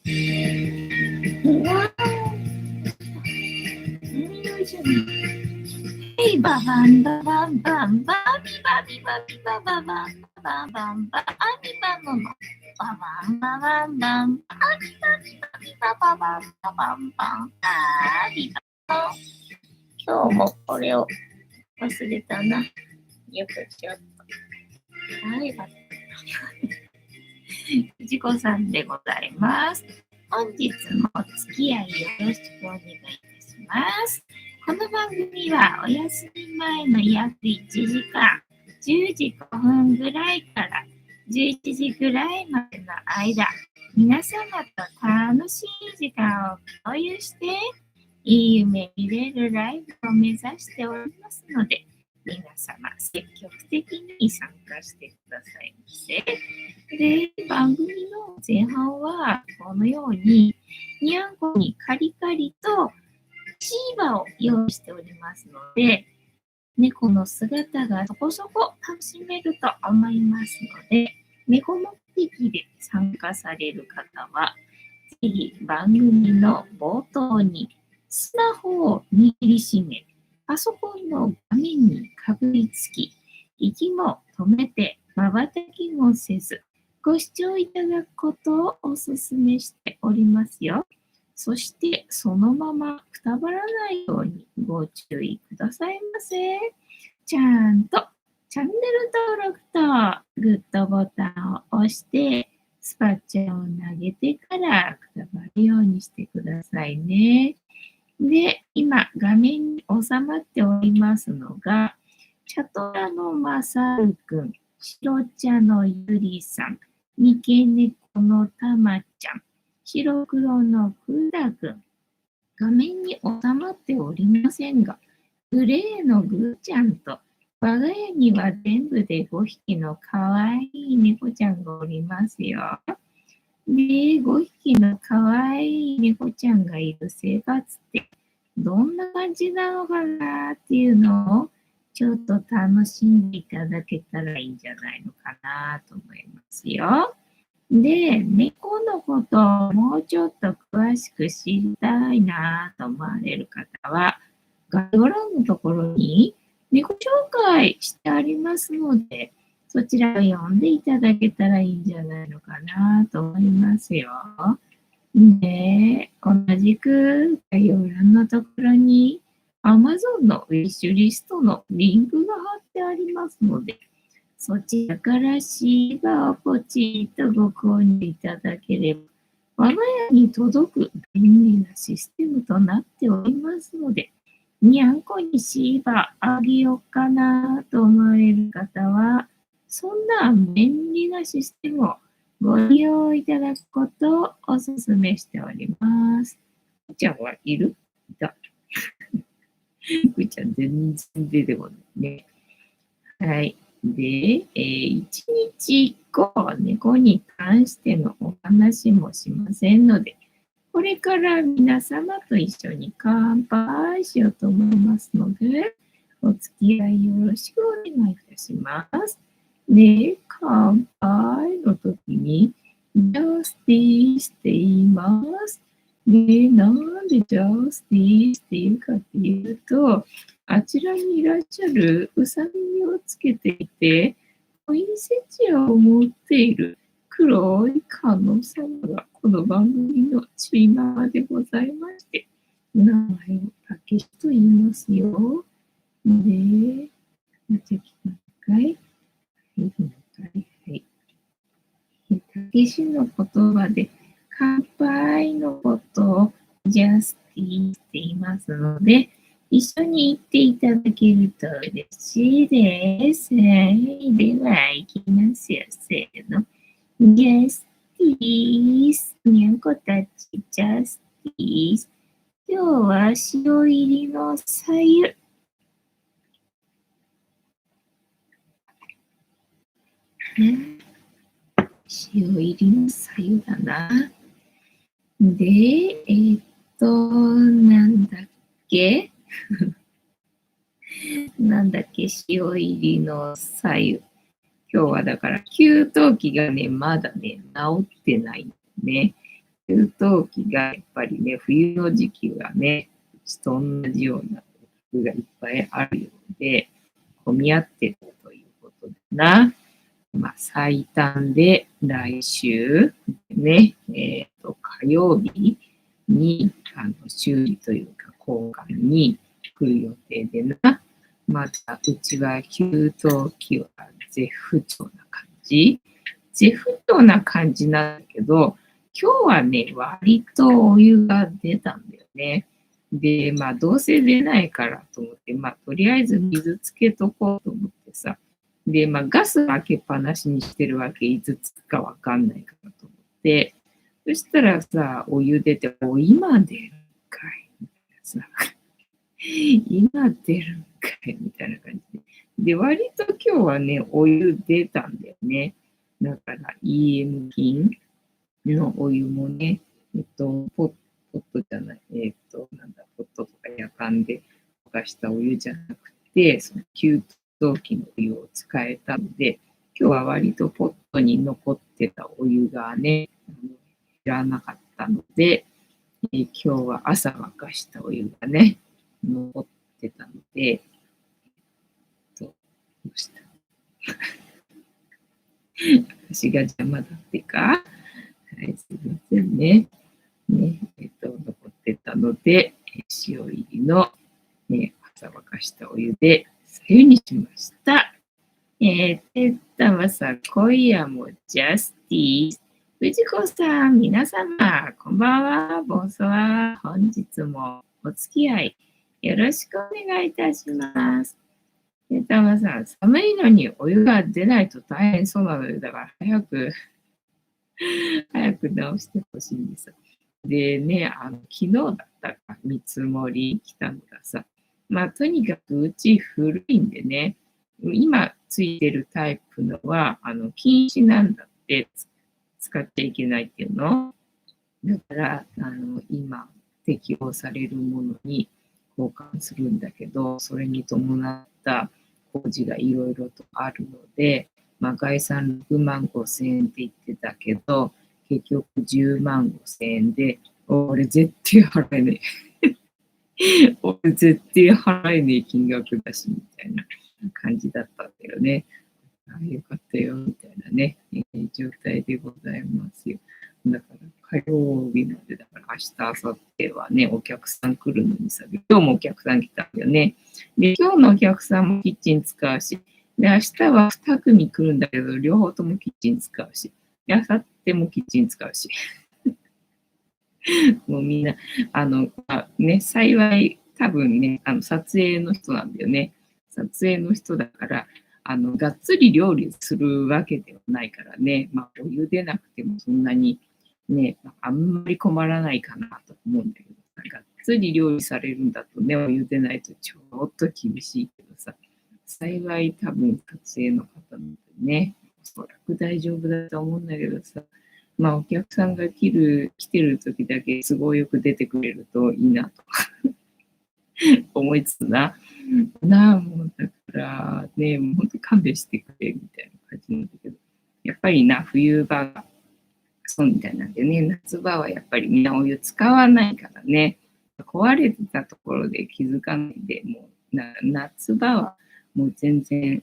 Hey, ba bam ba bam bam ba mi ba mi ba mi ba ba ba ba bam baあみばももばばんばばんばんあみばみばみばばばんばばんばんあみば今日もこれを忘れたな。よくちょっと。はい、藤子さんでございます。本日もお付き合いよろしくお願いいたします。この番組はお休み前の約1時間、10時5分ぐらいから11時ぐらいまでの間、皆様と楽しい時間を共有して、いい夢見れるライブを目指しておりますので、皆様積極的に参加してくださいませ。で、番組の前半はこのようににゃんこにカリカリとシーバを用意しておりますので、猫の姿がそこそこ楽しめると思いますので、猫目的で参加される方は、ぜひ番組の冒頭にスマホを握りしめ、パソコンの画面にかぶりつき、息も止めて瞬きもせず、ご視聴いただくことをお勧めしておりますよ。そしてそのままくたばらないようにご注意くださいませ。ちゃんとチャンネル登録とグッドボタンを押してスパチャを投げてからくたばるようにしてくださいね。で、今画面に収まっておりますのが、チャトラのまさるくん、白茶のゆりさん、三毛猫のたまちゃん、白黒のくらくん。画面に収まっておりませんが、グレーのぐーちゃんと、我が家には全部で5匹のかわいい猫ちゃんがおりますよ。で、5匹のかわいい猫ちゃんがいる生活ってどんな感じなのかなっていうのをちょっと楽しんでいただけたらいいんじゃないのかなと思いますよ。で、猫のことをもうちょっと詳しく知りたいなと思われる方は、概要欄のところに猫紹介してありますので、そちらを読んでいただけたらいいんじゃないのかなと思いますよ。で、同じく概要欄のところに Amazon のウィッシュリストのリンクが貼ってありますので、そちらからシーバーをポチッとご購入いただければ、我が家に届く便利なシステムとなっておりますので、にゃんこにシーバーあげようかなと思われる方は、そんな便利なシステムをご利用いただくことをお勧めしております。くーちゃんはいる？いた。くーちゃん全然出てこないね。はい。で、1日1個猫に関してのお話もしませんので、これから皆様と一緒に乾杯しようと思いますので、お付き合いよろしくお願いいたします。で、乾杯の時に、ジャスティースって言います。で、なんでジャスティースって言うかっていうと、あちらにいらっしゃるうさぎをつけていて、ポインセチアを持っている黒い観音様がこの番組のチーマーでございまして、名前をたけしと言いますよ。で、また来たかい？はい、はい。たけしの言葉で乾杯のことをジャスティーって言いますので、一緒に言っていただけると嬉しいです。はい、では、行きますよ。せーの。ジャスティース。にゃんこたち、ジャスティース。今日は塩入りのさゆ。塩入りのさゆだな。で、なんだっけなんだっけ、塩入りのさゆ。今日はだから、給湯器がね、まだね、治ってないね。給湯器がやっぱりね、冬の時期はね、うちと同じような服がいっぱいあるようで、混み合ってるということだな。最短で来週、ね、火曜日に修理というか交換に来る予定でな。また、うちは給湯器は絶不調な感じ。絶不調な感じなんだけど、今日はね、割とお湯が出たんだよね。で、どうせ出ないからと思って、とりあえず水つけとこうと思ってさ。で、ガス開けっぱなしにしてるわけ、いつつくかわかんないからと思って。そしたらさ、お湯出て、今出るんかいみたいなさ。今出るんかいみたいな感じで。で、割と今日はね、お湯出たんだよね。だから EM 菌のお湯もね、ポットじゃない、ポットとかやかんで溶かしたお湯じゃなくて、その給湯器のお湯を使えたので、今日は割とポットに残ってたお湯がね、いらなかったので、今日は朝沸かしたお湯がね、残ってたので、どうした私が邪魔だってかはい、すいませんね。残ってたので、塩入りの、朝沸かしたお湯で、さゆにしました。てったまさ、今夜もジャスティー。藤子さん、皆様、こんばんは、ボンソワ。本日もお付き合いよろしくお願いいたします。てったまさん、寒いのにお湯が出ないと大変そうなので、だから早く直してほしいんです。でね、昨日だったか、見積もり来たのがさ、とにかくうち古いんでね、今ついてるタイプのは、禁止なんだって、使っちゃいけないっていうの。だから、今適用されるものに交換するんだけど、それに伴った工事がいろいろとあるので、概算6万5千円って言ってたけど、結局10万5千円で、俺絶対払えねえ。俺絶対払えねえ金額だし、みたいな感じだったんだよね。よかったよ、みたいなね、状態でございますよ。だから火曜日までだから明日、明後日はね、お客さん来るのにさ、今日もお客さん来たんだよね。で、今日のお客さんもキッチン使うし、で、明日は2組来るんだけど、両方ともキッチン使うし、明後日もキッチン使うし。もうみんな、幸い、多分ね、撮影の人なんだよね。撮影の人だから、がっつり料理するわけではないからね、お湯でなくてもそんなにね、あんまり困らないかなと思うんだけど、がっつり料理されるんだとね、お湯でないとちょっと厳しいけどさ、幸い多分撮影の方なんでね、おそらく大丈夫だと思うんだけどさ、お客さんが来てる時だけ都合よく出てくれるといいなと思いつつもうだからね、もう本当に勘弁してくれみたいな感じなんだけど、やっぱり冬場がそうみたいなんでね、夏場はやっぱりみんなお湯使わないからね、壊れてたところで気づかないで、もう夏場はもう全然、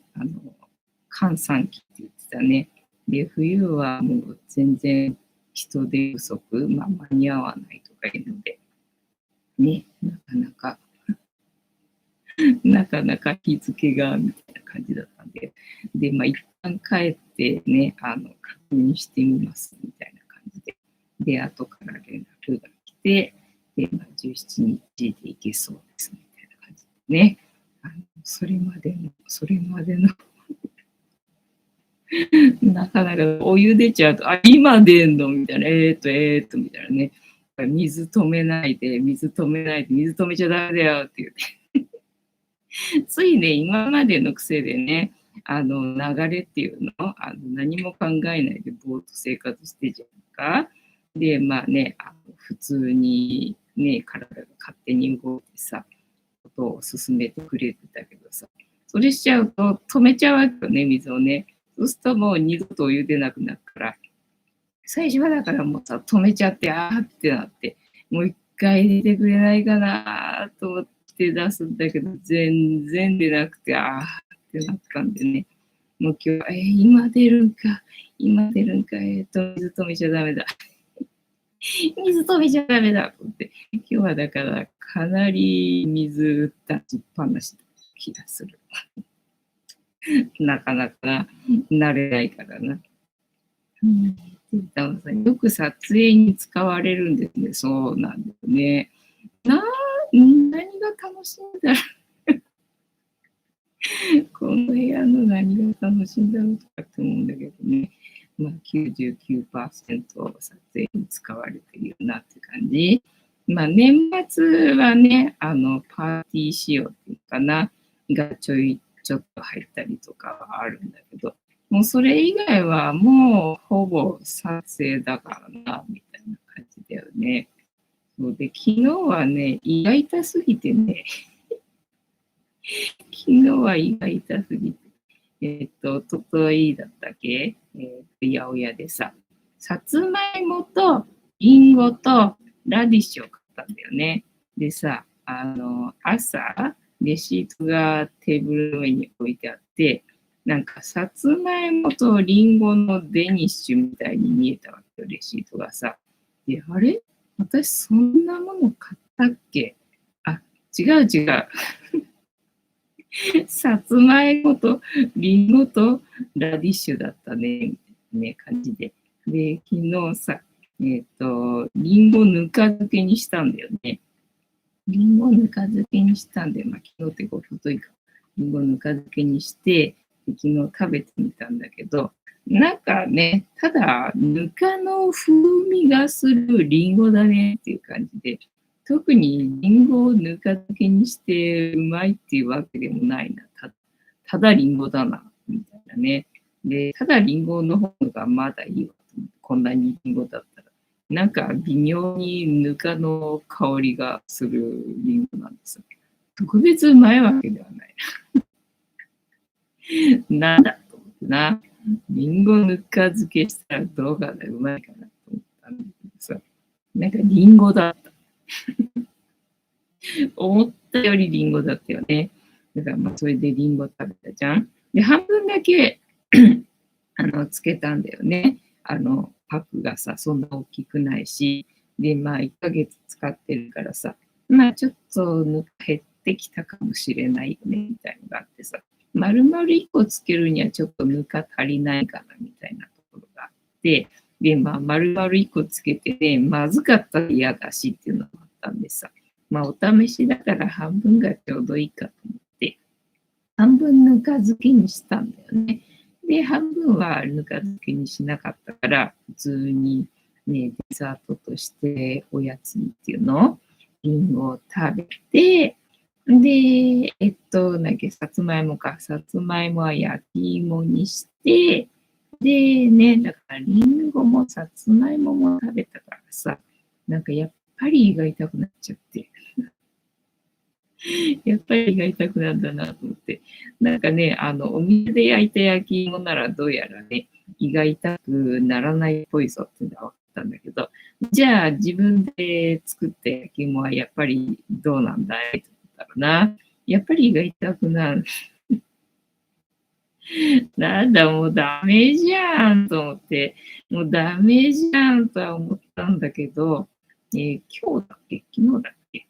閑散期って言ってたね。で、冬はもう全然人手不足、間に合わないとかいうので、ね、なかなか日付が、みたいな感じだったんで、で、一旦帰ってね、確認してみます、みたいな感じで。で、後から連絡が来て、で、17日で行けそうです、みたいな感じでね。それまでのなかなかお湯出ちゃうと、今出んのみたいな、みたいなね。水止めないで、水止めちゃダメだよって言って。ついね、今までの癖でね、流れっていうの、何も考えないでぼーっと生活してじゃんか。で、普通にね、体が勝手に動いてさ、ことを進めてくれてたけどさ、それしちゃうと止めちゃうわけよね、水をね。そうするともう二度とお湯出なくなるから、最初はだからもうさ、止めちゃって、あーってなって、もう一回入れてくれないかなと思って出すんだけど、全然出なくて、あーってなったんでね。もう今日は、今出るんか、今出るんか、水止めちゃダメだ。水止めちゃダメだと思って。今日はだからかなり水出しっぱなしな気がする。なかなか慣れないからな。よく撮影に使われるんですね。そうなんですね。何が楽しいんだろう。この部屋の何が楽しいんだろうとかって思うんだけどね。まあ、99% 撮影に使われているなって感じ。まあ、年末はね、パーティー仕様っていうかな、がちょっと入ったりとかはあるんだけど、もうそれ以外はもうほぼ撮影だからな、みたいな感じだよね。そうで、昨日はね、胃が痛すぎてね、昨日は胃が痛すぎて、おとといだったっけ、八百屋でさ、さつまいもとりんごとラディッシュを買ったんだよね。でさ、朝、レシートがテーブルの上に置いてあって、なんか、さつまいもとりんごのデニッシュみたいに見えたわけよ、レシートがさ。で、あれ私そんなもの買ったっけ？あ、違う違う。さつまいもとりんごとラディッシュだったね、みたいな感じで。で、昨日さ、りんごぬか漬けにしたんだよね。りんごぬか漬けにしたんで、まあ、昨日っておとといか、りんごぬか漬けにして、で昨日食べてみたんだけど、なんかね、ただ、ぬかの風味がするりんごだねっていう感じで、特にりんごをぬか漬けにしてうまいっていうわけでもないな。ただりんごだな、みたいなね。で、ただりんごの方がまだいいわ。こんなにりんごだったら。なんか微妙にぬかの香りがするりんごなんです。特別うまいわけではない。なんだと思ってな。りんごぬか漬けしたらどうかな、うまいかなと思ったんだけどさ。なんかりんごだった。思ったよりりんごだったよね。だからまあそれでりんご食べたじゃん。で、半分だけつけたんだよね。パックがさ、そんな大きくないし、で、まあ、1ヶ月使ってるからさ、まあ、ちょっと減ってきたかもしれないよね、みたいなのがあってさ、丸々1個つけるにはちょっとぬか足りないかな、みたいなところがあって、で、まあ、丸々1個つけてね、まずかったら嫌だしっていうのがあったんでさ、まあ、お試しだから半分がちょうどいいかと思って、半分ぬか漬けにしたんだよね。で、半分はぬか漬けにしなかったから、普通にね、デザートとしておやつにっていうのを、りんごを食べて、で、なんかさつまいもか、さつまいもは焼き芋にして、でね、だからりんごもさつまいもも食べたからさ、なんかやっぱり胃が痛くなっちゃって、やっぱり胃が痛くなるんだなと思って。なんかね、お店で焼いた焼き芋ならどうやらね、胃が痛くならないっぽいぞっていうのは分かったんだけど、じゃあ自分で作った焼き芋はやっぱりどうなんだいって言ったらな。やっぱり胃が痛くなる。なんだ、もうダメじゃんと思って、もうダメじゃんとは思ったんだけど、今日だっけ昨日だっけ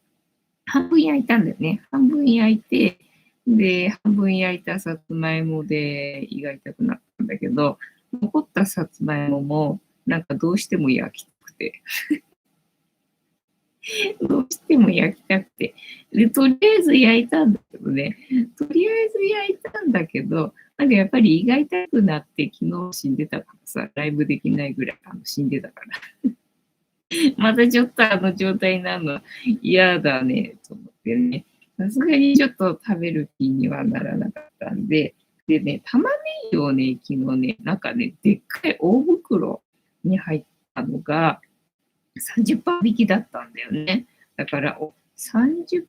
半分焼いたんだよね。半分焼いて、で、半分焼いたさつまいもで胃が痛くなったんだけど、残ったさつまいもも、なんかどうしても焼きたくて、どうしても焼きたくて、で、とりあえず焼いたんだけどね、とりあえず焼いたんだけど、なんかやっぱり胃が痛くなって昨日死んでたからさ、ライブできないぐらい死んでたから。またちょっとあの状態になるの嫌だね、と思ってね。さすがにちょっと食べる気にはならなかったんで、でね、玉ねぎをね、昨日ね、なんかね、でっかい大袋に入ったのが30%引きだったんだよね。だから、30%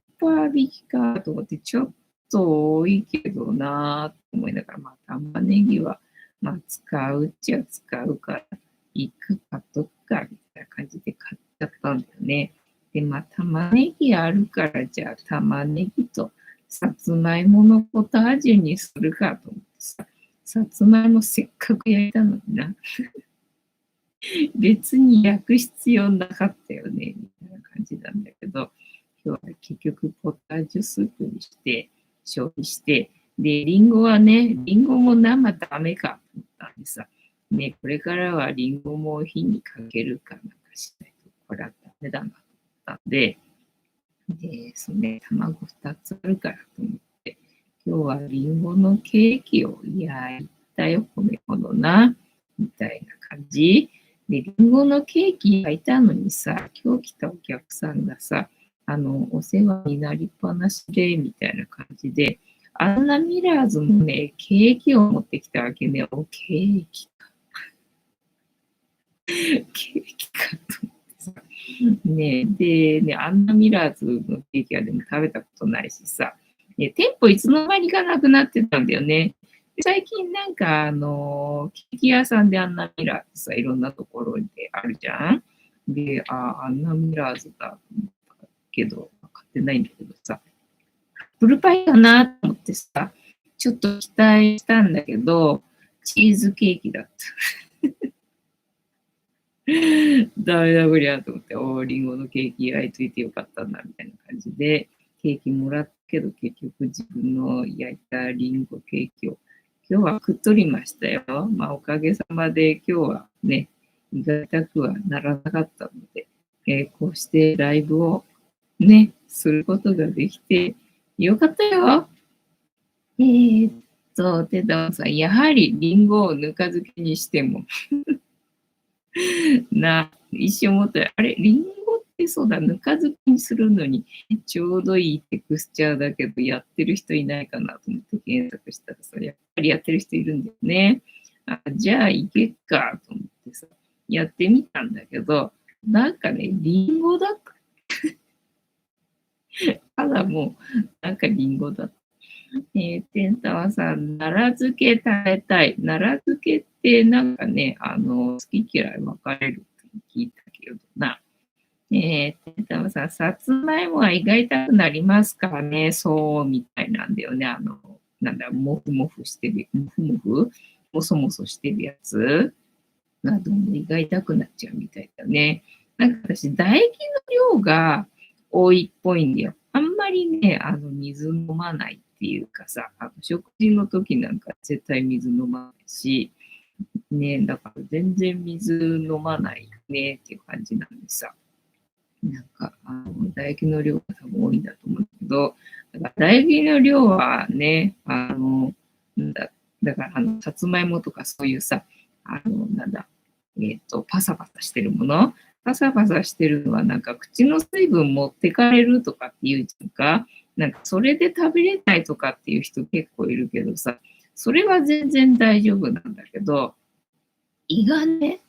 引きかと思って、ちょっと多いけどなぁと思いながら、まあ、玉ねぎは、まあ、使うっちゃ使うから、いくかとか、みたいな感じで買っちゃったんだよね。で、まあ、玉ねぎあるから、じゃあ、玉ねぎとさつまいものポタージュにするかと思ってさ、さつまいもせっかく焼いたのにな。別に焼く必要なかったよね、みたいな感じなんだけど、今日は結局ポタージュスープにして、消費して、で、リンゴはね、リンゴも生ダメかと思ったんでさ、ね、これからはリンゴも火にかけるかなんかしないと、これはダメだなと思ったんで、ね、卵2つあるからと思って、今日はリンゴのケーキを焼いたよ、米物な、みたいな感じ。で、リンゴのケーキ焼いたのにさ、今日来たお客さんがさ、お世話になりっぱなしで、みたいな感じで、アンナミラーズもね、ケーキを持ってきたわけね。お、ケーキか。ケーキかと思ってさ。ねで、ね、アンナミラーズのケーキはでも食べたことないしさ、店舗いつの間にかなくなってたんだよね。で最近なんか、ケーキ屋さんでアンナミラーってさ、いろんなところであるじゃん。で、アンナミラーズだと思ったけど、買ってないんだけどさ、アップルパイかなと思ってさ、ちょっと期待したんだけど、チーズケーキだった。ダメだこりゃと思って、リンゴのケーキ焼いといてよかったんだみたいな感じで、ケーキもらったけど、結局自分の焼いたリンゴケーキを今日は食っとりましたよ。まあ、おかげさまで今日はね、胃が痛くはならなかったので、こうしてライブをね、することができてよかったよ。テタさん、やはりリンゴをぬか漬けにしても一瞬思ったら、あれ、リンゴってそうだ、ぬか漬けにするのにちょうどいいテクスチャーだけど、やってる人いないかなと思って検索したらさ、やっぱりやってる人いるんだよね。じゃあ、いけっかと思ってさ、やってみたんだけど、なんかね、リンゴだった。ただもう、なんかリンゴだった。天沢さん、奈良漬け食べたい。奈良漬けってなんかね、好き嫌い分かれるって聞いたけどな。天沢さん、さつまいもは胃が痛くなりますからね、そうみたいなんだよね。なんだ、もふもふしてる、もふもふもそもそしてるやつがどんどん胃が痛くなっちゃうみたいだね。なんか私、唾液の量が多いっぽいんだよ。あんまりね、水飲まないっていうかさ、食事の時なんか絶対水飲まないし、ね、だから全然水飲まないねっていう感じなんでさ、なんか、唾液の量が多分多いんだと思うけど、だから唾液の量はね、だからさつまいもとかそういうさ、なんだ、パサパサしてるもの、パサパサしてるのはなんか口の水分持ってかれるとかっていうじゃんか、なんかそれで食べれないとかっていう人結構いるけどさ、それは全然大丈夫なんだけど、胃がね、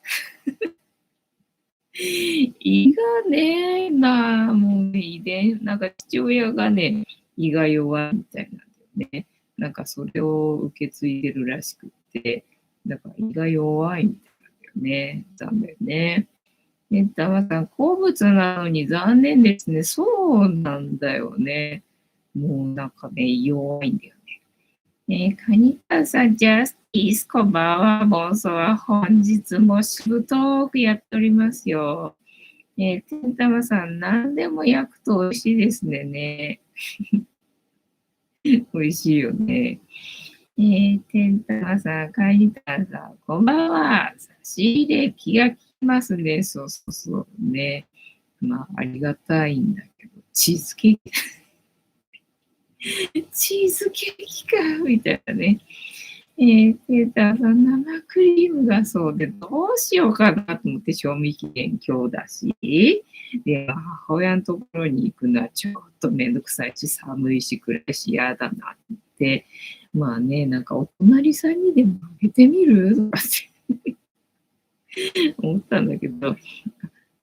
胃がね、もうね、なんか父親がね、胃が弱いみたいなんだよね。なんかそれを受け継いでるらしくて、だから胃が弱いみたいなんだよね。残念ね。たまさん、好物なのに残念ですね。そうなんだよね。もうなんかね、弱いんだよね。カニカさん、ジャスティス、こんばんは。ボンソは本日もしぶとーくやっておりますよ。てんたまさん、何でも焼くと美味しいですね。美味しいよね。てんたまさん、カニタさん、こんばんは。差し入れ気が利きますね。そうそうそうね。まあ、ありがたいんだけど、チーズケーキ、チーズケーキか、みたいなね。テータさん、生クリームがそうで、どうしようかなと思って、賞味期限今日だし、で、母親のところに行くのはちょっとめんどくさいし、寒いし、暗いし、嫌だなって、まあね、なんかお隣さんにでもあげてみるとかって思ったんだけど、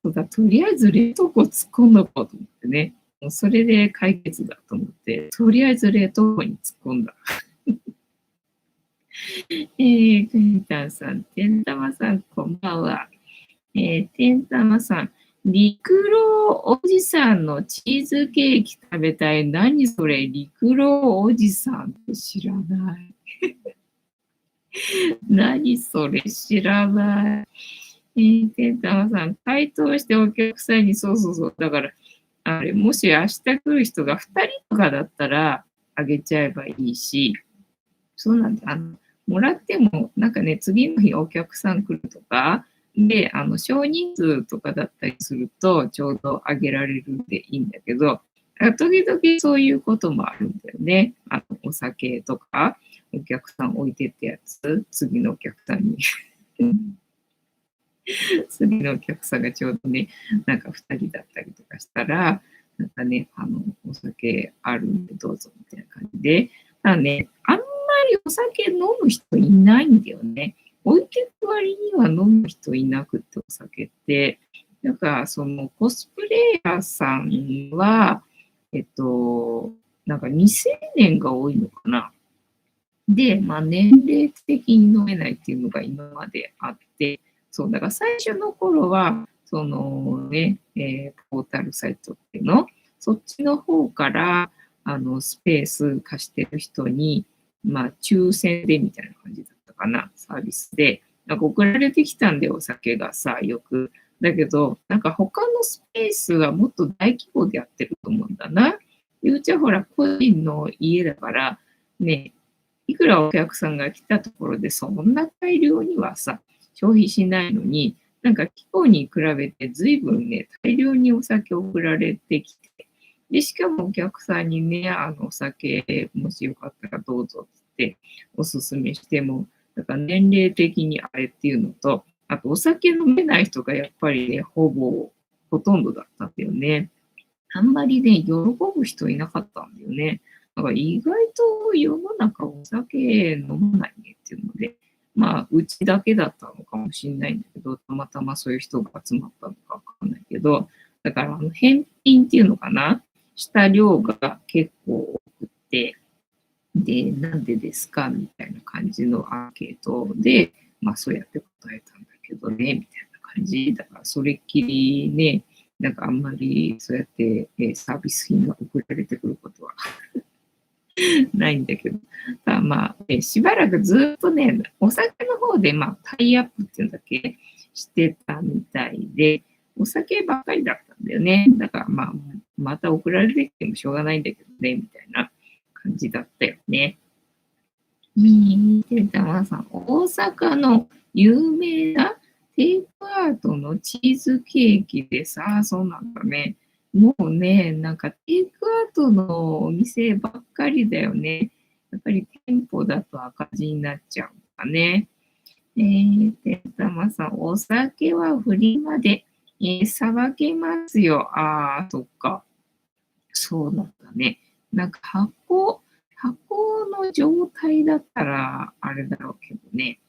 そうだ、とりあえず冷凍庫突っ込んどこうと思ってね、もうそれで解決だと思って、とりあえず冷凍庫に突っ込んだ。クニタンさん、てんたまさん、こんばんは。てんたまさん。陸路おじさんのチーズケーキ食べたい。何それ陸路おじさんって知らない。何それ知らない。てんたまさん。回答してお客さんに、そうそうそう。だから、あれ、もし明日来る人が2人とかだったら、あげちゃえばいいし、そうなんだ。もらっても、なんかね、次の日お客さん来るとか、で、少人数とかだったりすると、ちょうどあげられるんでいいんだけど、時々そういうこともあるんだよね。お酒とか、お客さん置いてってやつ、次のお客さんに。次のお客さんがちょうどね、なんか2人だったりとかしたら、なんかね、お酒あるんでどうぞみたいな感じで、ただね、あんまりお酒飲む人いないんだよね。置いてく割には飲む人いなくて、お酒って。だから、そのコスプレイヤーさんは、なんか未成年が多いのかな。で、まあ、年齢的に飲めないっていうのが今まであって、そう、だから最初の頃は、そのね、ポータルサイトっていうの、そっちの方から、スペース貸してる人に、まあ、抽選でみたいな感じだったかな、サービスで。なんか送られてきたんで、お酒がさ、よく。だけど、なんか他のスペースはもっと大規模でやってると思うんだな。でうちはほら、個人の家だから、ね、いくらお客さんが来たところでそんな大量にはさ、消費しないのに、なんか規模に比べて随分ね、大量にお酒を送られてきて、で、しかもお客さんにね、お酒、もしよかったらどうぞっておすすめしても、だから年齢的にあれっていうのと、あとお酒飲めない人がやっぱりね、ほとんどだったんだよね。あんまりね、喜ぶ人いなかったんだよね。だから意外と世の中お酒飲まないねっていうので、まあ、うちだけだったのかもしれないんだけど、たまたまそういう人が集まったのかわかんないけど、だから返品っていうのかな、した量が結構多くて、で、なんでですかみたいな感じのアンケートで、まあそうやって答えたんだけどね、みたいな感じ。だからそれっきりね、なんかあんまりそうやって、サービス品が送られてくることはないんだけど、ただまあ、しばらくずっとね、お酒の方でまあタイアップっていうんだっけしてたみたいで、お酒ばっかりだったんだよね。だからまあ、また送られてきてもしょうがないんだけどね、みたいな感じだったよね。てたまさん、大阪の有名なテイクアウトのチーズケーキでさ、そうなんだね。もうね、なんかテイクアウトのお店ばっかりだよね。やっぱり店舗だと赤字になっちゃうんだね。てたまさん、お酒は振りまで、さばけますよ。ああ、そっか。そうなんだね。なんか箱の状態だったらあれだろうけどね。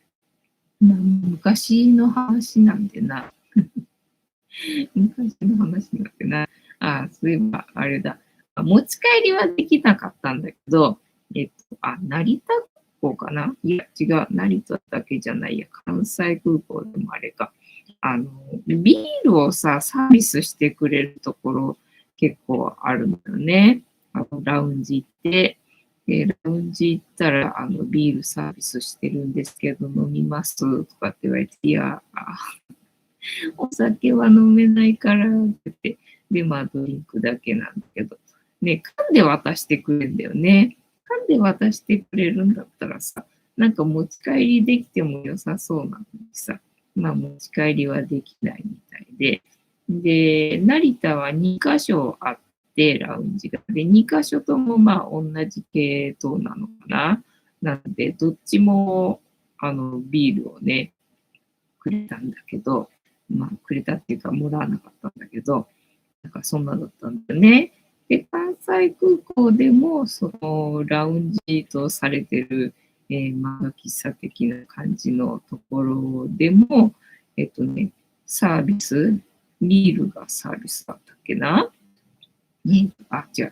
まあ、昔の話なんでな。昔の話なんでな。あ、そういえばあれだ。持ち帰りはできなかったんだけど、成田空港かないや、違う。成田だけじゃないや。関西空港でもあれか。ビールをさ、サービスしてくれるところ結構あるんだよね。ラウンジ行って、で、ラウンジ行ったら、ビールサービスしてるんですけど、飲みますとかって言われて、いや、お酒は飲めないからって言って、で、まあ、ドリンクだけなんだけど、ね、缶で渡してくれるんだよね。缶で渡してくれるんだったらさ、なんか持ち帰りできても良さそうなのにさ、まあ、持ち帰りはできないみたいで、で、成田は2カ所あって、ラウンジが。で、2カ所ともまあ同じ系統なのかな。なんで、どっちも、ビールをね、くれたんだけど、まあ、くれたっていうか、もらわなかったんだけど、なんかそんなだったんだよね。で、関西空港でも、その、ラウンジとされてる、漫画喫茶的な感じのところでも、サービス、ビールがサービスだったっけな、違う、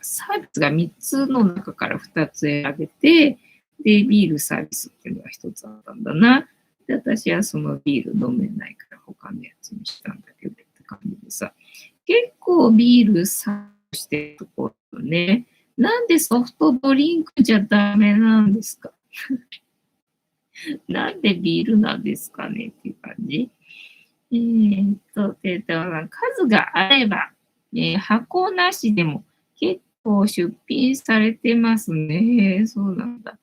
サービスが3つの中から2つ選べて、で、ビールサービスっていうのが1つあったんだな。で、私はそのビール飲めないから他かのやつにしたんだけどって感じでさ、結構ビールさしてるところね。なんでソフトドリンクじゃダメなんですか？なんでビールなんですかねっていう感じ。数があれば、箱なしでも結構出品されてますね。そうなんだ。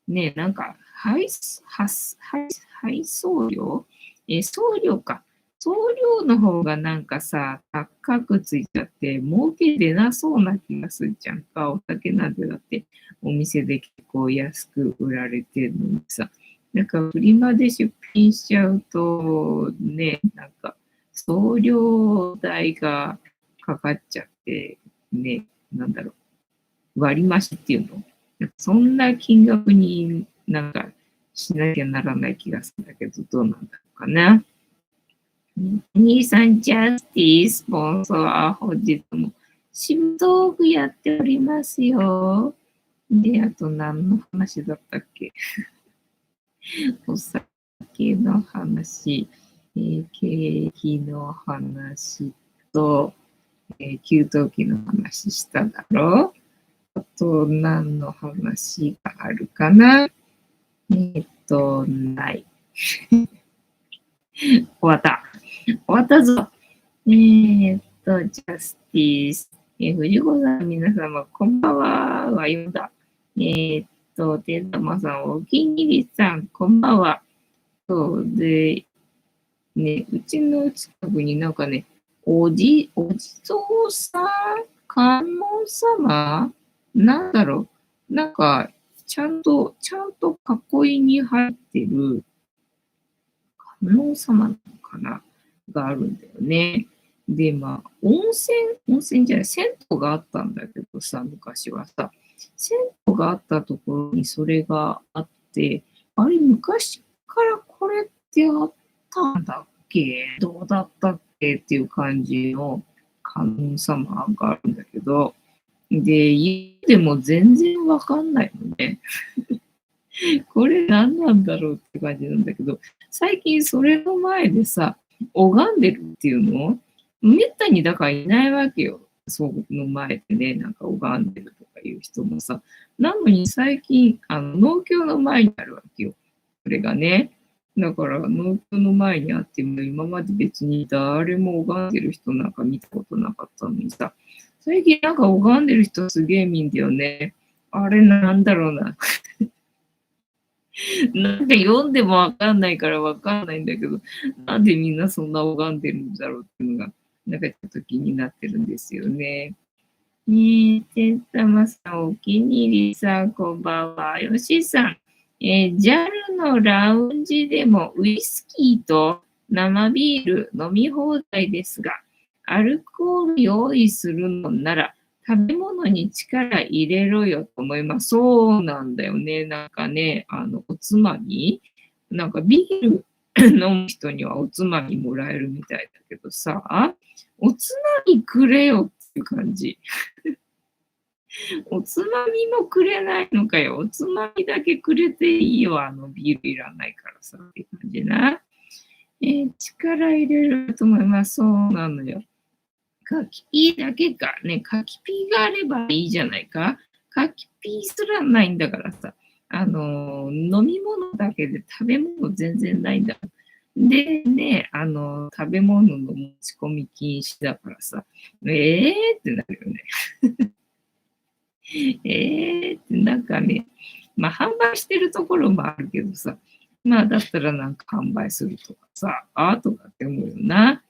ね、なんか、配送料送料か。送料の方がなんかさ、高くついちゃって、儲け出なそうな気がするじゃんか。お酒なんてだって、お店で結構安く売られてるのにさ。なんか、フリマで出品しちゃうと、ね、なんか、送料代がかかっちゃって、ね、なんだろ割増っていうのそんな金額になんかしなきゃならない気がするんだけど、どうなんだろうかな。兄さん、ジャスティスポンサー、本日も仕事具やっておりますよ。で、あと何の話だったっけ？お酒の話、景気の話と、給湯器の話しただろう。あと何の話があるかな？ない。終わった。終わったぞ。ジャスティス。藤子さん、皆様、こんばんは。はよだ。てんたまさん、お気に入りさん、こんばんは。そうで、ね、うちの近くになんかね、お地蔵さん観音様なんだろうなんか、ちゃんと囲いに入ってる観音様なのかながあるんだよね。で、まあ、温泉じゃない、銭湯があったんだけどさ、昔はさ、銭湯があったところにそれがあって、あれ、昔からこれってあったんだっけどうだったっけっていう感じの観音様があるんだけど、で、家でも全然わかんないのね。これ何なんだろうって感じなんだけど、最近それの前でさ、拝んでるっていうのめったにだからいないわけよ。その前でね、なんか拝んでるとかいう人もさ。なのに最近、農協の前にあるわけよ。それがね。だから農協の前にあっても今まで別に誰も拝んでる人なんか見たことなかったのにさ、最近なんか拝んでる人すげえ見んだよね。あれなんだろうな。なんか読んでもわかんないからわかんないんだけど、なんでみんなそんな拝んでるんだろうっていうのが、なんかちょっと気になってるんですよね。ねえ、てったまさん、お気に入りさん、こんばんは。よしさん、JAL のラウンジでもウイスキーと生ビール飲み放題ですが、アルコール用意するのなら、食べ物に力入れろよと思います。そうなんだよね。なんかね、おつまみなんかビール飲む人にはおつまみもらえるみたいだけどさ、おつまみくれよっていう感じ。おつまみもくれないのかよ。おつまみだけくれていいよ。ビールいらないからさ。って感じな。力入れると思います。そうなのよ。柿ピーだけか。ね、柿ピーがあればいいじゃないか。柿ピーすらないんだからさ。飲み物だけで食べ物全然ないんだ。でね、食べ物の持ち込み禁止だからさ。ってなるよね。なんかね、まあ販売してるところもあるけどさ、まあだったらなんか販売するとかさ、とかって思うよな。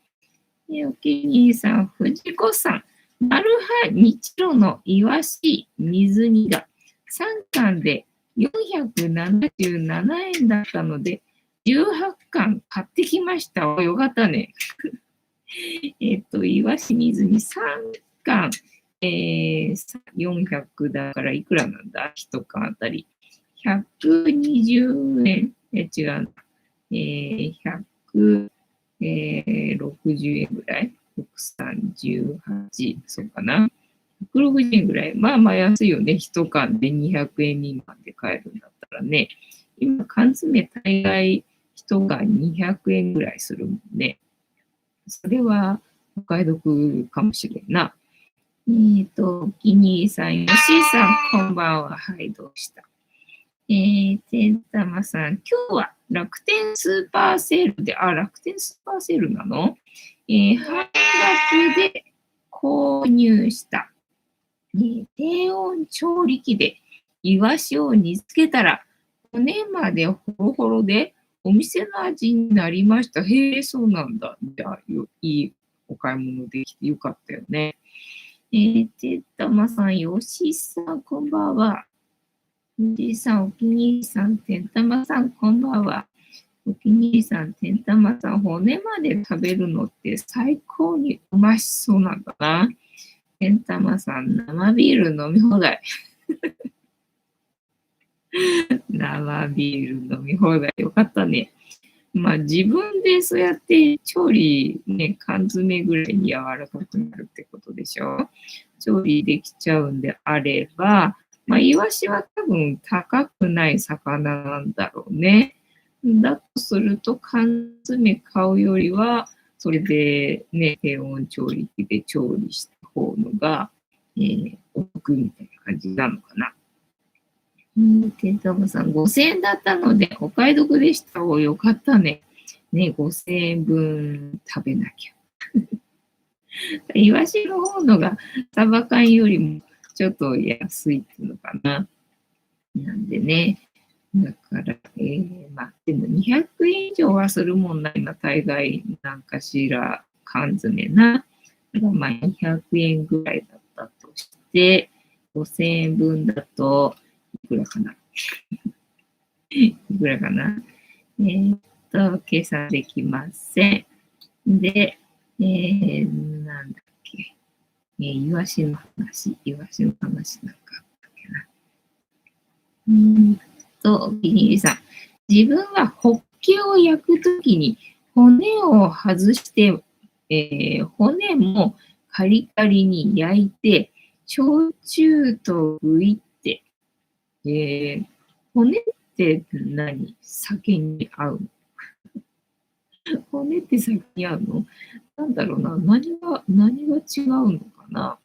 お気に入りさん、藤子さん、マルハニチロのイワシ水煮が3貫で477円だったので、18貫買ってきました。よかったね。イワシ水煮3貫。400だからいくらなんだ ?1 缶あたり。120円。違う。160円ぐらい ?638、そうかな。160円ぐらい。まあまあ安いよね。1缶で200円未満で買えるんだったらね。今、缶詰大概1缶200円ぐらいするもんね。それはお買い得かもしれんな。お気に入りさん、よしーさん、こんばんは。はい、どうした。てんたまさん、今日は楽天スーパーセールで、楽天スーパーセールなの？半額で購入した、低温調理器でイワシを煮つけたら、骨までホロホロでお店の味になりました。へえ、そうなんだ。じゃあ、いいお買い物できてよかったよね。てったまさん、よしさん、こんばんは。おじいさん、お気に入りさん、てんたまさん、こんばんは。お気に入りさん、てんたまさん、骨まで食べるのって最高にうましそうなんだな。てんたまさん、生ビール飲み放題。生ビール飲み放題。よかったね。まあ自分でそうやって調理ね、缶詰ぐらいに柔らかくなるってことでしょ。調理できちゃうんであれば、まあイワシは多分高くない魚なんだろうね。だとすると缶詰買うよりは、それでね、低温調理器で調理した方のが、お得みたいな感じなのかな。てんたまさん、5000円だったのでお買い得でした。お、よかったね。ね、5000円分食べなきゃ。イワシの方のがサバ缶よりもちょっと安いっていうのかな。なんでね。だから、まあ、でも200円以上はするもんな、今、大概なんかしら缶詰な。だからまあ200円ぐらいだったとして、5000円分だと、いくらかな。いくらかな。計算できません。で、なんだっけ。イワシの話なんかあったっけな。お気に入りさん。自分はホッケを焼くときに骨を外して、骨もカリカリに焼いて、焼酎と具いって、骨って何？酒に合うの？骨って酒に合うの？なんだろうな。何が違うのかな。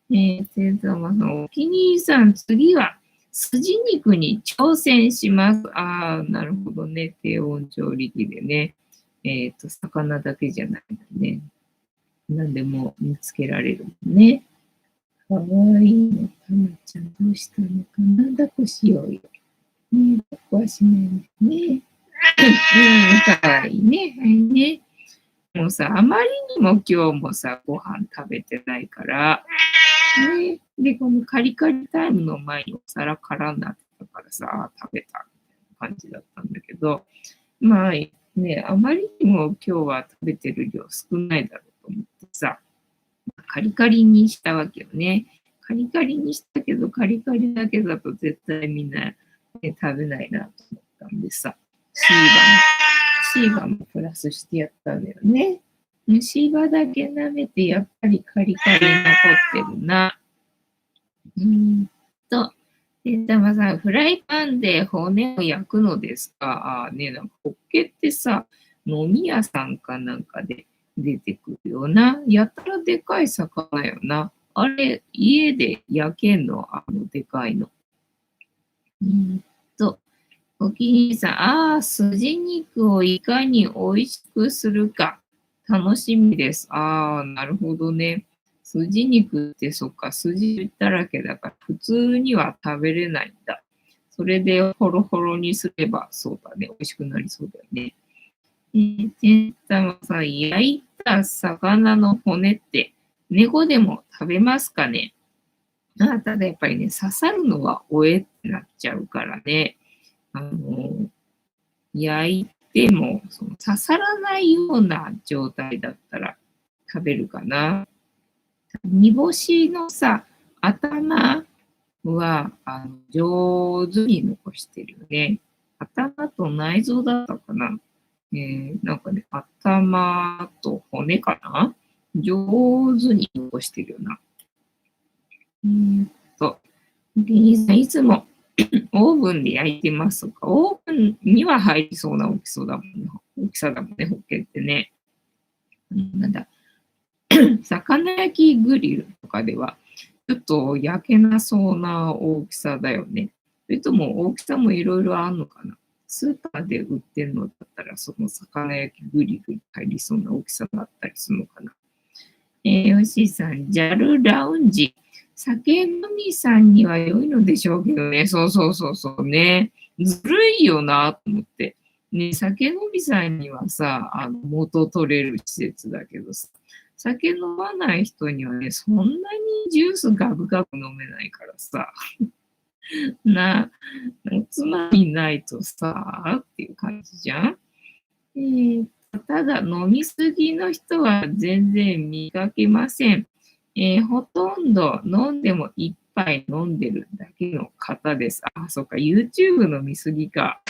星座さん、お気に入りさん、次は、筋肉に挑戦します。ああ、なるほどね。低温調理器でね。魚だけじゃないのね。何でも見つけられるもんね。かわいいね。たまちゃん、どうしたのかな。抱っこしようよ。ね、抱っこはしないんだね。かわいいね。はいね。もうさ、あまりにも今日もさ、ご飯食べてないから、ね、で、このカリカリタイムの前にお皿空になってたからさ、食べたみたいな感じだったんだけど、まあね、あまりにも今日は食べてる量少ないだろうと思ってさ、カリカリにしたわけよね。カリカリにしたけど、カリカリだけだと絶対みんな、ね、食べないなと思ったんでさ、シーバもプラスしてやったんだよね。シーバだけ舐めてやっぱりカリカリ残ってるな。天玉さん、フライパンで骨を焼くのですか？ね、なんかホッケってさ、飲み屋さんかなんかで出てくるよな。やたらでかい魚よな。あれ、家で焼けんの？でかいの。と、お気に入りさん、筋肉をいかに美味しくするか、楽しみです。なるほどね。筋肉ってそっか、筋だらけだから、普通には食べれないんだ。それでホロホロにすれば、そうだね、美味しくなりそうだよね。天玉さん、焼いた魚の骨って、猫でも食べますかね？ただやっぱりね、刺さるのはおえってなっちゃうからね。焼いてもその刺さらないような状態だったら食べるかな。煮干しのさ、頭は上手に残してるよね。頭と内臓だったかな。なんかね、頭と骨かな。上手に残してるよな。いつもオーブンで焼いてますか？オーブンには入りそうな大きさだもんね、ホッケってね。魚焼きグリルとかでは、ちょっと焼けなそうな大きさだよね。それとも大きさもいろいろあるのかな。スーパーで売ってるのだったら、その魚焼きグリルに入りそうな大きさだったりするのかな。よしさん、ジャルラウンジ。酒飲みさんには良いのでしょうけどね。そうそうそうそうね。ずるいよなと思って。ね、酒飲みさんにはさ、元取れる施設だけどさ、酒飲まない人にはね、そんなにジュースガブガブ飲めないからさ、おつまみないとさ、っていう感じじゃん。ただ飲みすぎの人は全然見かけません。ほとんど飲んでも一杯飲んでるだけの方です。あ、そっか、YouTube の見すぎか。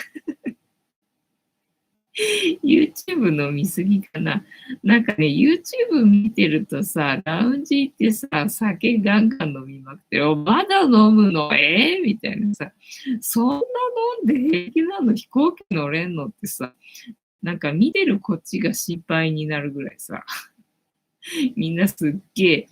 YouTube の見すぎかな。なんかね、YouTube 見てるとさ、ラウンジ行ってさ、酒ガンガン飲みまくってる。まだ飲むのみたいなさ、そんな飲んで平気なの飛行機乗れんのってさ、なんか見てるこっちが心配になるぐらいさ、みんなすっげえ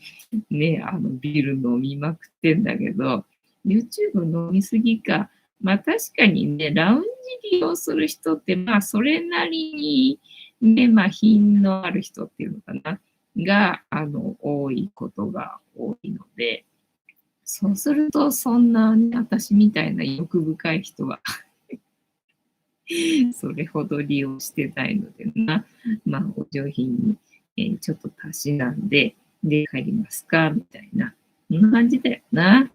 ね、ビール飲みまくってんだけど、YouTube 飲みすぎか。まあ確かにね、ラウンジ利用する人って、まあそれなりにね、まあ品のある人っていうのかな、が、多いことが多いので、そうすると、そんなね、私みたいな欲深い人はそれほど利用してないのでな、まあお上品に、ちょっとたしなんで、で、帰りますかみたいな。こんな感じだよな。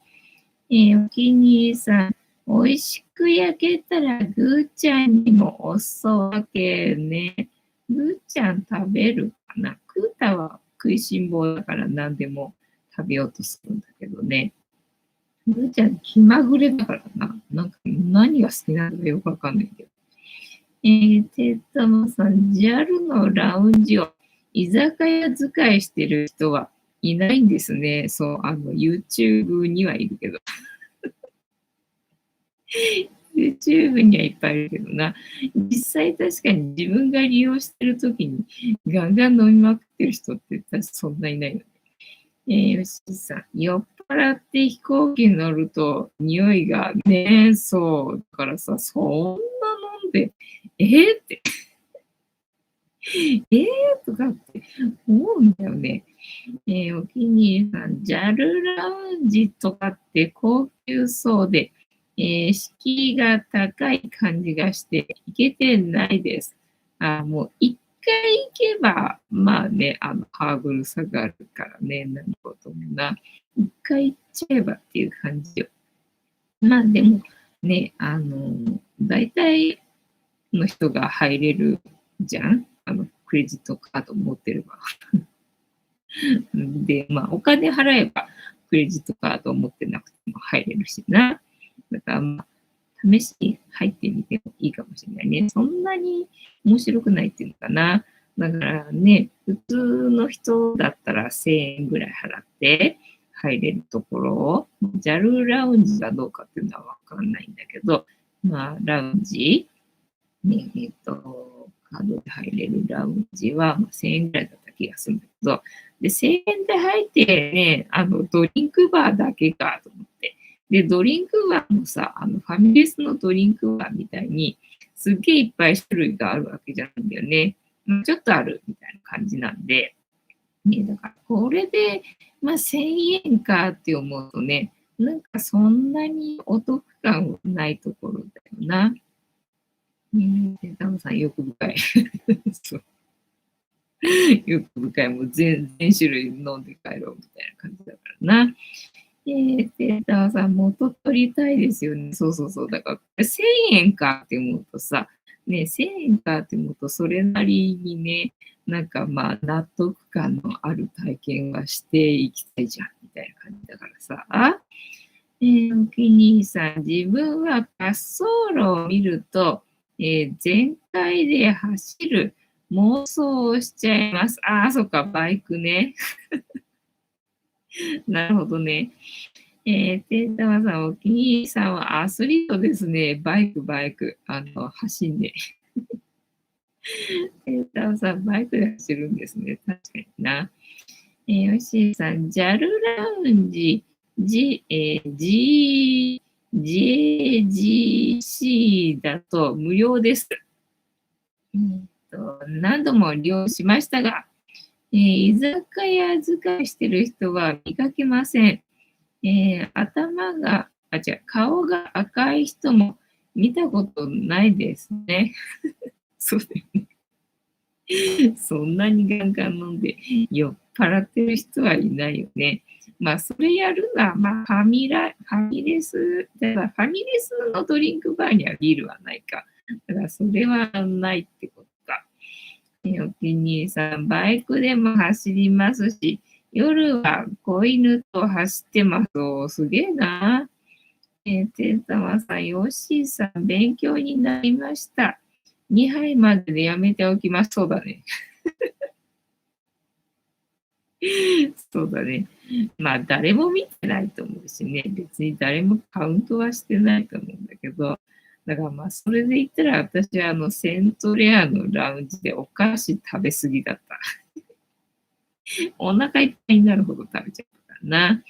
お気に入りさん、美味しく焼けたらぐーちゃんにもおすそ分けね。ぐーちゃん食べるかな。クータは食いしん坊だから何でも食べようとするんだけどね。ぐーちゃん気まぐれだからな。なんか何が好きなのかよくわかんないけど。てったまさん、JAL のラウンジを居酒屋使いしてる人はいないんですね。そう、YouTube にはいるけど。YouTube にはいっぱいいるけどな。実際確かに自分が利用してるときにガンガン飲みまくってる人って確かそんないないので。吉井さん、酔っ払って飛行機に乗ると匂いがね、そう。だからさ、そんな飲んで、って、とかって思うんだよね。お気に入りさん、JAL ラウンジとかって高級そうで、敷居が高い感じがして行けてないです。もう一回行けば、まあね、ハードル下がるからね、何事もな。一回行っちゃえばっていう感じよ。まあでもね、大体の人が入れるじゃん。クレジットカード持ってれば。で、まあ、お金払えば、クレジットカードを持ってなくても入れるしな。だから、まあ、試しに入ってみてもいいかもしれないね。そんなに面白くないっていうのかな。だからね、普通の人だったら1000円ぐらい払って入れるところを、JAL ラウンジがどうかっていうのはわかんないんだけど、まあ、ラウンジ、ね、カードで入れるラウンジは、まあ、1000円ぐらいだった気がするんだけど、で、1000円で入ってね、ドリンクバーだけかと思って。で、ドリンクバーもさ、ファミレスのドリンクバーみたいに、すっげえいっぱい種類があるわけじゃないんだよね。ちょっとあるみたいな感じなんで、ね、だからこれで、まあ、1000円かって思うとね、なんかそんなにお得感ないところだよな。タムさん、欲深い。そう。欲深い。もう全種類飲んで帰ろうみたいな感じだからな。タムさん、元取りたいですよね。そうそうそう。だから、1000円かって思うとさ、ね、1000円かって思うと、それなりにね、なんかまあ、納得感のある体験はしていきたいじゃん、みたいな感じだからさ。お気に入りさん、自分は滑走路を見ると、全開で走る妄想をしちゃいます。そっか、バイクね。なるほどね。テータマさん、お気に入りさんはアスリートですね。バイク。走んで。テータマさん、バイクで走るんですね。確かにな。よしさん、JAL ラウンジ、JGC だと無料です。何度も利用しましたが、居酒屋使いしてる人は見かけません。顔が赤い人も見たことないですね。そうだよね。そんなにガンガン飲んで酔っ払ってる人はいないよね。まあ、それやるのは、まあ、ファミレス、だからファミレスのドリンクバーにはビールはないか。だからそれはないってことか。お気に入りさん、バイクでも走りますし、夜は子犬と走ってます。すげえな。てんたまさん、ヨッシーさん、勉強になりました。2杯まででやめておきます。そうだね。そうだね。まあ、誰も見てないと思うしね。別に誰もカウントはしてないと思うんだけど、だからまあ、それで言ったら、私はセントレアのラウンジでお菓子食べ過ぎだった。お腹いっぱいになるほど食べちゃったかな。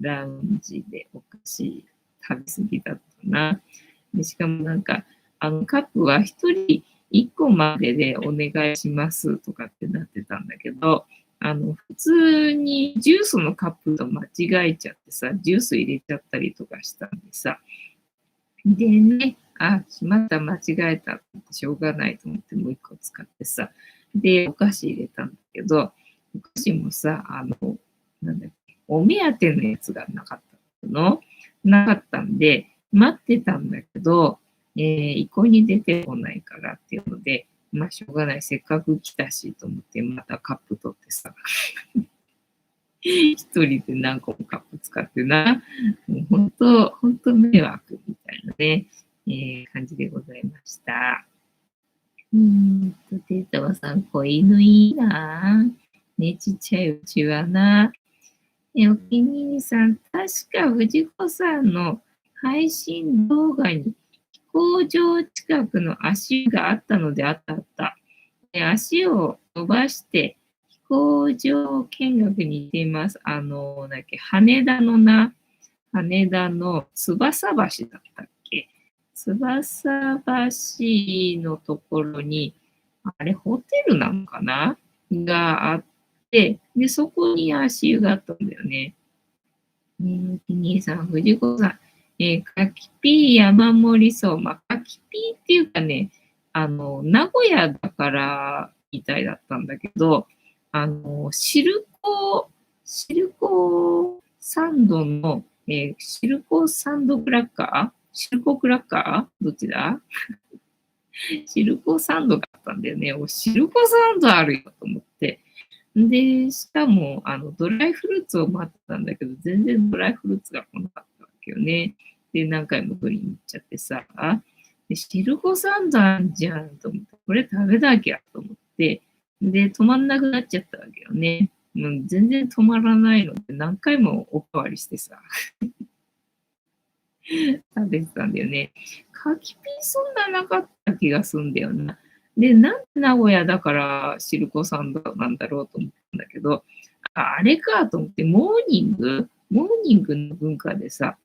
ラウンジでお菓子食べ過ぎだったな。でしかもなんか、カップは1人1個まででお願いしますとかってなってたんだけど、普通にジュースのカップと間違えちゃってさ、ジュース入れちゃったりとかしたんでさ、でね、しまった、間違えたってしょうがないと思ってもう1個使ってさ、で、お菓子入れたんだけど、お菓子もさ、なんだっけ、お目当てのやつがなかったのなかったんで、待ってたんだけど、一向に出てこないからっていうので、まあ、しょうがない。せっかく来たしと思って、またカップ取ってさ、一人で何個もカップ使ってな、もう本当迷惑みたいなね、感じでございました。テータワさん、子犬いいな。ね、ちっちゃいうちはな。お気に入りさん、確か藤子さんの配信動画に飛行場近くの足があったのであったあった。足を伸ばして飛行場見学に行っています。だっけ、羽田のな、羽田の翼橋だったっけ。翼橋のところに、あれ、ホテルなのかながあって、で、そこに足湯があったんだよね。兄さん、藤子さん、かきピー山盛りそう。まあ、かきピーっていうかね、名古屋だからみたいだったんだけど、シルコサンドの、シルコサンドクラッカーシルコクラッカーどっちだシルコサンドがあったんだよね。シルコサンドあるよと思って。で、しかも、ドライフルーツを待ってたんだけど、全然ドライフルーツが来なかったわけよね。で、何回も取りに行っちゃってさ、でシルコサンドあんじゃんと思って、これ食べなきゃと思って、で、止まんなくなっちゃったわけよね。もう全然止まらないので、何回もおかわりしてさ、食べてたんだよね。カキピーそんななかった気がするんだよな。で、なんで名古屋だからシルコサンドなんだろうと思ったんだけど、あれかと思って、モーニングの文化でさ、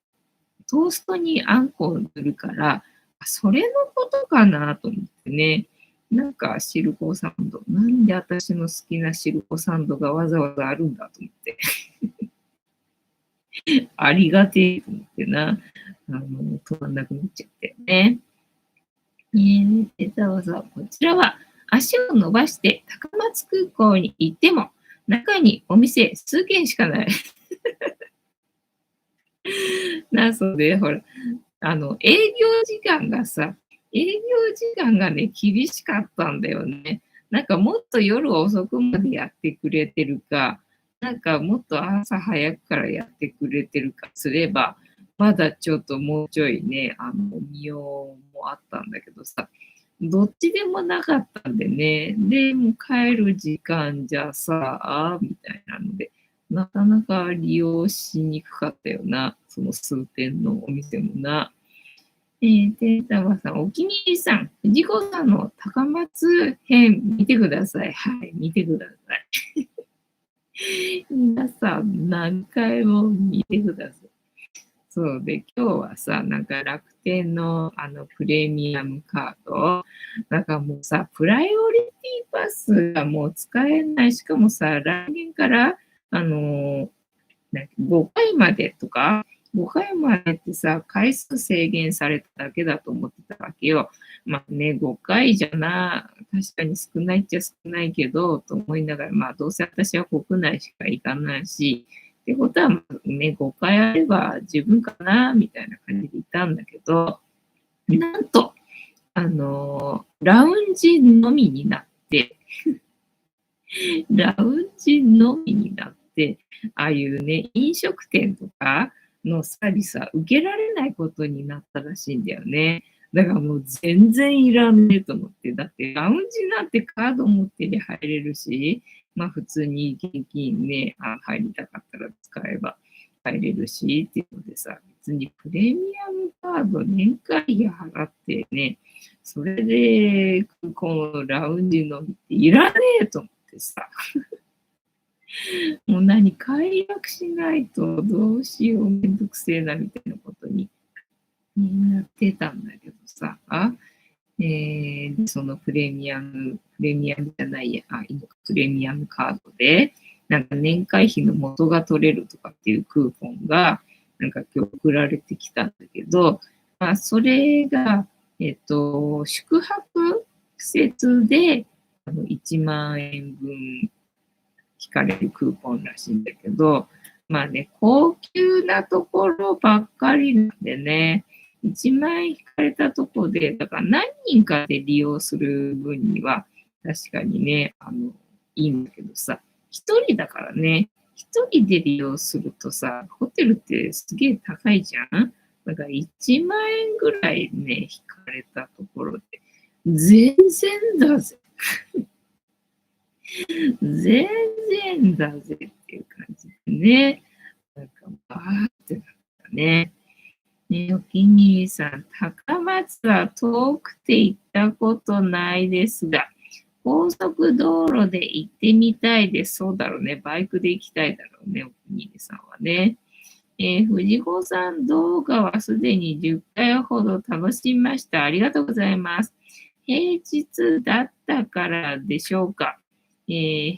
トーストにあんこを塗るから、それのことかなと思ってね。なんかシルコサンド。なんで私の好きなシルコサンドがわざわざあるんだと思って。ありがてえと思ってな。止まんなくなっちゃってね。ざわざわこちらは足を伸ばして高松空港に行っても中にお店数軒しかない。な、そうで、ほら、営業時間がさ、営業時間がね、厳しかったんだよね。なんかもっと夜遅くまでやってくれてるか、なんかもっと朝早くからやってくれてるかすれば、まだちょっともうちょいね、見ようもあったんだけどさ、どっちでもなかったんでね、で、もう帰る時間じゃさ、みたいなので、なかなか利用しにくかったよな、その数店のお店もな。テータマさん、お気に入りさん、藤子さんの高松編見てください。はい、見てください。皆さん何回も見てください。そうで、今日はさ、なんか楽天のプレミアムカード、なんかもうさ、プライオリティパスがもう使えない。しかもさ、来年から、5回までとか、5回までってさ、回数制限されただけだと思ってたわけよ。まあね、5回じゃな、確かに少ないっちゃ少ないけど、と思いながら、まあどうせ私は国内しか行かないし、ってことは、まあね、5回あれば十分かな、みたいな感じでいたんだけど、なんと、ラウンジのみになって、ラウンジのみになって、ああいうね、飲食店とかのサービスは受けられないことになったらしいんだよね。だからもう全然いらねえと思って。だってラウンジなんてカード持ってりゃ入れるし、まあ普通に現金ね、入りたかったら使えば入れるしっていうのでさ、別にプレミアムカード年会費払ってね、それでこのラウンジのみっていらねえと思ってさ、もう解約しないとどうしよう、めんどくせえなみたいなことになってたんだけどさ、そのプレミアムじゃないや、今プレミアムカードで、なんか年会費の元が取れるとかっていうクーポンが、なんか今日送られてきたんだけど、まあ、それが、宿泊施設で1万円分引かれるクーポンらしいんだけど、まあね、高級なところばっかりなんでね、1万円引かれたところで、だから何人かで利用する分には、確かにね、いいんだけどさ、一人だからね、一人で利用するとさ、ホテルってすげえ高いじゃん。だから1万円ぐらいね、引かれたところで、全然だぜ。全然だぜっていう感じでね。なんか、バーってなったね。ね、お気に入りさん、高松は遠くて行ったことないですが、高速道路で行ってみたいです。そうだろうね。バイクで行きたいだろうね、お気に入りさんはね。藤子さん動画はすでに10回ほど楽しみました。ありがとうございます。平日だったからでしょうか。閉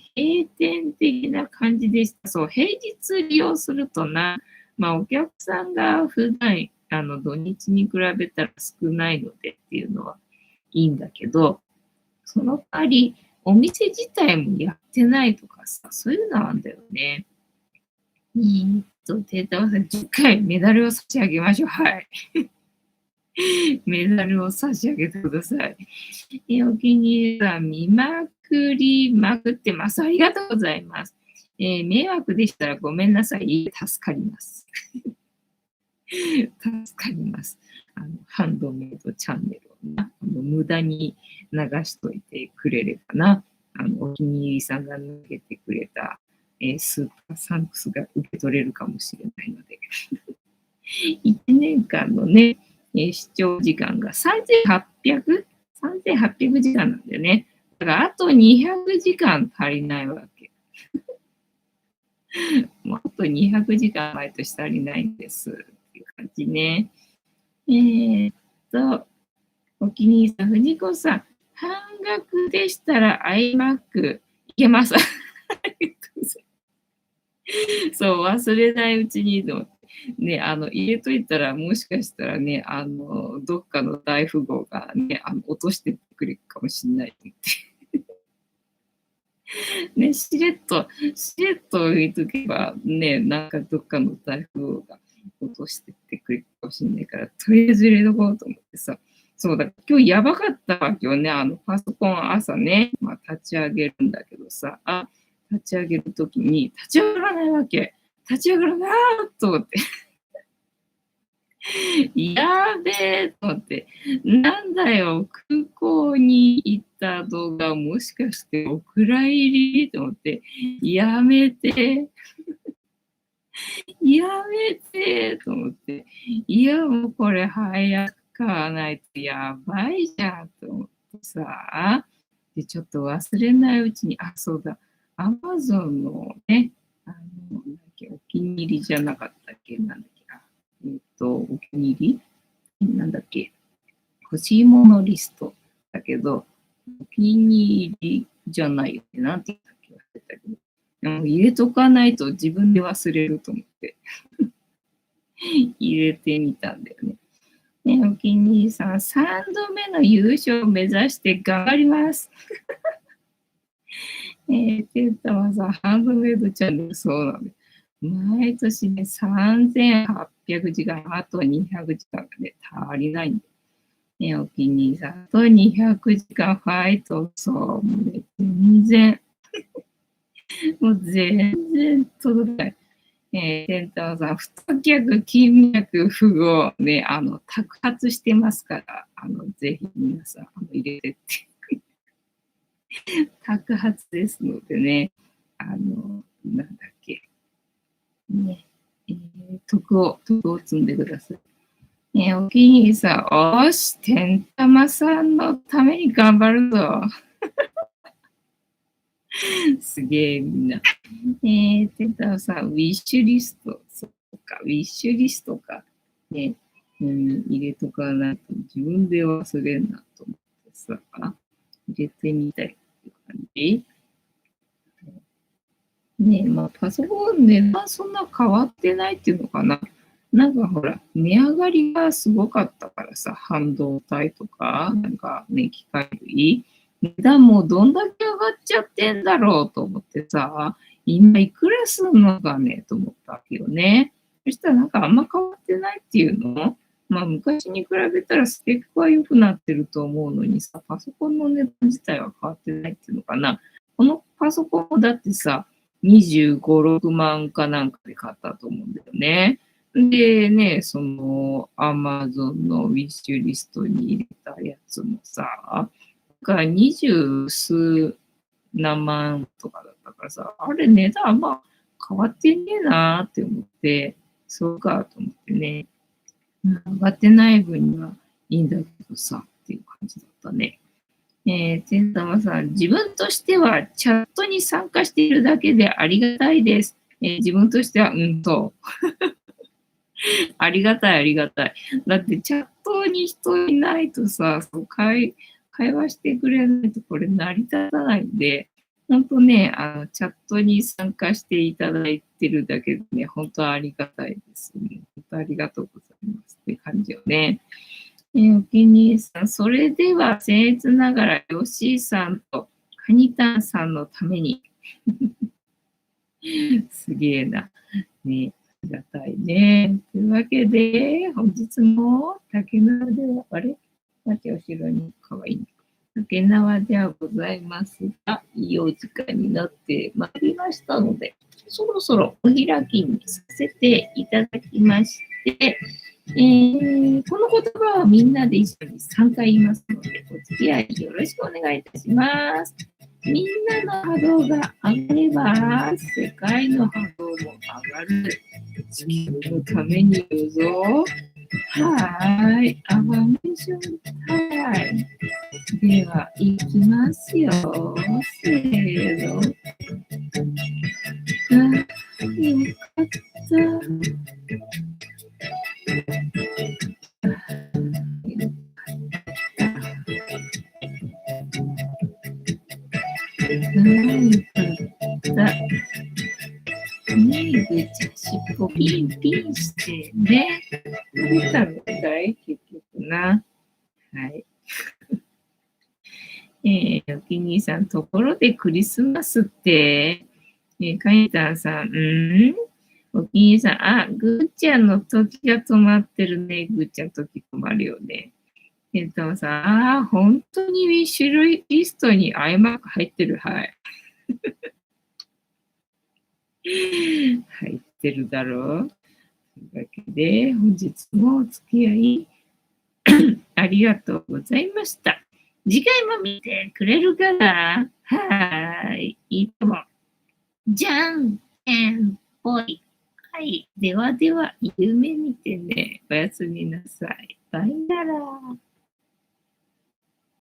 店的な感じでした。そう、平日利用するとな、まあ、お客さんが普段、土日に比べたら少ないのでっていうのはいいんだけど、その代わり、お店自体もやってないとかさ、そういうのなんだよね。データは10回メダルを差し上げましょう。はい。メダルを差し上げてください。お気に入りさん、見まくりまくってます。ありがとうございます。迷惑でしたらごめんなさい。助かります。助かります。ハンドメイドチャンネルをな無駄に流しといてくれればな。お気に入りさんが投げてくれた、スーパーサンクスが受け取れるかもしれないので。1年間のね、視聴時間が3800時間なんだよね。だからあと200時間足りないわけ。もうあと200時間毎年足りないんですっていう感じね。お気に入りさん、藤子さん、半額でしたら iMac いけます。そう、忘れないうちにと思って。ね、入れといたら、もしかしたらね、どっかの大富豪がね、落としてくれるかもしれないと思って。ね、しれっと置いとけば、ね、なんかどっかの大富豪が落としてってくれるかもしれないから、とりあえず入れとこうと思ってさ。そうだ、今日やばかったわけよね。パソコン朝ね、まあ、立ち上げるんだけどさ、立ち上げるときに立ち上がらないわけ。立ち上がらないと思って。やべえと思って。なんだよ、空港に行った動画もしかしてお蔵入りと思って。やめて。やめてと思って。いや、もうこれ早く買わないとやばいじゃんと思ってさ。で、ちょっと忘れないうちに、そうだ。Amazon のね、なんだっけ、お気に入りじゃなかったっけ、なんだっけ、お気に入りなんだっけ、欲しいものリストだけど、お気に入りじゃないよね。なんて言ったっけ忘れたけど。でも入れとかないと自分で忘れると思って入れてみたんだよね。ね、お気に入りさん、3度目の優勝を目指して頑張ります。テンタマさん、ハンドメイドチャンネル、そうなんで。毎年ね、3800時間、あと200時間がね、足りないんで。ね、お気に入りさん、あと200時間ファイト、そう、もうね、全然届かない。テンタマさん、太脚、筋脈、符をね、托発してますから、ぜひ皆さん、入れてって。托発ですのでね、なんだっけ、ね、徳を積んでください。ね、お気に入りさん、おし、天玉さんのために頑張るぞ。すげえ、みんな。天玉さん、ウィッシュリスト、そうか、ウィッシュリストか。ね、入れとかないと自分で忘れんなと思ってさ、入れてみたいっていう感じ。ねえ、まあ、パソコン値段そんな変わってないっていうのかな。なんかほら、値上がりがすごかったからさ、半導体とか、なんかね、機械類、値段もどんだけ上がっちゃってんだろうと思ってさ、今いくらすんのかねと思ったわけよね。そしたらなんかあんま変わってないっていうの。まあ昔に比べたらスペックは良くなってると思うのにさ、パソコンの値段自体は変わってないっていうのかな。このパソコンもだってさ、25、6万かなんかで買ったと思うんだよね。でね、そのアマゾンのウィッシュリストに入れたやつもさ、が20数何万とかだったからさ、あれ値段あんま変わってねえなーって思って、そうかと思ってね、上がってない分にはいいんだけどさ、っていう感じだったね。天玉さん、自分としてはチャットに参加しているだけでありがたいです。自分としては、そう。ありがたい、ありがたい。だってチャットに人いないとさ、会話してくれないとこれ成り立たないんで、本当ね、チャットに参加していただいてるだけでね、本当ありがたいですね。本当ありがとうございますって感じよね。お気に入りさん、それでは僭越ながら、吉井さんとカニタンさんのためにすげえな。ね、ありがたいね。というわけで、本日も竹縄では、あれ待って、後ろにかわいい。竹縄ではございますが、いいお時間になってまいりましたので、そろそろお開きにさせていただきまして、この言葉はみんなで一緒に3回言いますので、お付き合いよろしくお願いいたします。みんなの波動が上がれば、世界の波動も上がる。地球のために言うぞ。はい。アファメーションタイム。では、いきますよ。せーの。あ、よかった。ねえ、ぐちゃしっぽピンピンしてね。食べたみたい、結局な。はい。お気に入りさん、ところでクリスマスって、カイタンさん、お気に入りさん、ぐーちゃんの時が止まってるね。ぐーちゃん時止まるよね。さん、本当にウィッシュリストにアイマーク入ってる。はい。入ってるだろう。というわけで、本日もお付き合いありがとうございました。次回も見てくれるかな？はい。いいとも。じゃんけんぽい。はい。ではでは、夢見てね。おやすみなさい。バイなら。